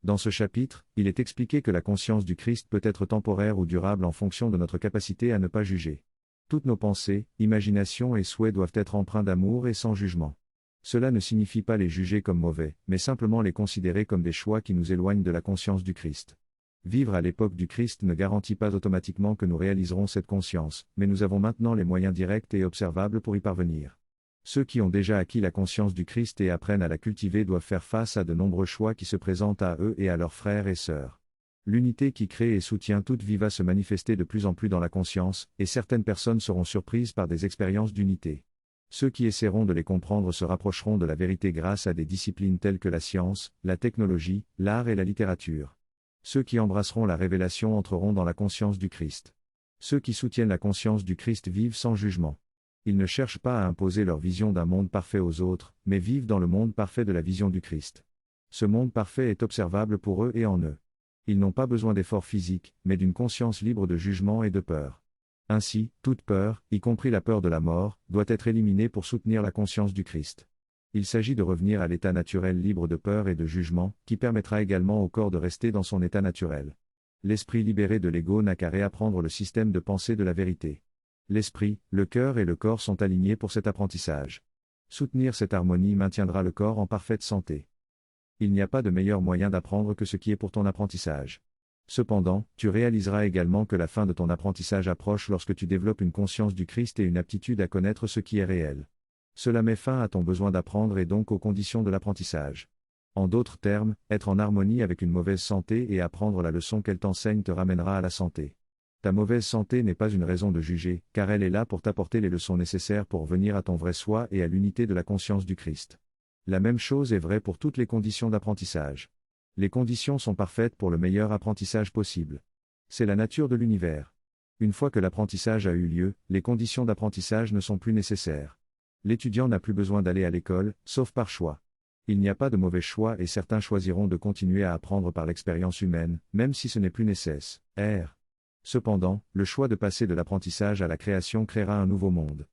Dans ce chapitre, il est expliqué que la conscience du Christ peut être temporaire ou durable en fonction de notre capacité à ne pas juger. Toutes nos pensées, imaginations et souhaits doivent être empreints d'amour et sans jugement. Cela ne signifie pas les juger comme mauvais, mais simplement les considérer comme des choix qui nous éloignent de la conscience du Christ. Vivre à l'époque du Christ ne garantit pas automatiquement que nous réaliserons cette conscience, mais nous avons maintenant les moyens directs et observables pour y parvenir. Ceux qui ont déjà acquis la conscience du Christ et apprennent à la cultiver doivent faire face à de nombreux choix qui se présentent à eux et à leurs frères et sœurs. L'unité qui crée et soutient toute vie va se manifester de plus en plus dans la conscience, et certaines personnes seront surprises par des expériences d'unité. Ceux qui essaieront de les comprendre se rapprocheront de la vérité grâce à des disciplines telles que la science, la technologie, l'art et la littérature. Ceux qui embrasseront la révélation entreront dans la conscience du Christ. Ceux qui soutiennent la conscience du Christ vivent sans jugement. Ils ne cherchent pas à imposer leur vision d'un monde parfait aux autres, mais vivent dans le monde parfait de la vision du Christ. Ce monde parfait est observable pour eux et en eux. Ils n'ont pas besoin d'efforts physiques, mais d'une conscience libre de jugement et de peur. Ainsi, toute peur, y compris la peur de la mort, doit être éliminée pour soutenir la conscience du Christ. Il s'agit de revenir à l'état naturel libre de peur et de jugement, qui permettra également au corps de rester dans son état naturel. L'esprit libéré de l'ego n'a qu'à réapprendre le système de pensée de la vérité. L'esprit, le cœur et le corps sont alignés pour cet apprentissage. Soutenir cette harmonie maintiendra le corps en parfaite santé. Il n'y a pas de meilleur moyen d'apprendre que ce qui est pour ton apprentissage. Cependant, tu réaliseras également que la fin de ton apprentissage approche lorsque tu développes une conscience du Christ et une aptitude à connaître ce qui est réel. Cela met fin à ton besoin d'apprendre et donc aux conditions de l'apprentissage. En d'autres termes, être en harmonie avec une mauvaise santé et apprendre la leçon qu'elle t'enseigne te ramènera à la santé. Ta mauvaise santé n'est pas une raison de juger, car elle est là pour t'apporter les leçons nécessaires pour venir à ton vrai soi et à l'unité de la conscience du Christ. La même chose est vraie pour toutes les conditions d'apprentissage. Les conditions sont parfaites pour le meilleur apprentissage possible. C'est la nature de l'univers. Une fois que l'apprentissage a eu lieu, les conditions d'apprentissage ne sont plus nécessaires. L'étudiant n'a plus besoin d'aller à l'école, sauf par choix. Il n'y a pas de mauvais choix et certains choisiront de continuer à apprendre par l'expérience humaine, même si ce n'est plus nécessaire. Cependant, le choix de passer de l'apprentissage à la création créera un nouveau monde.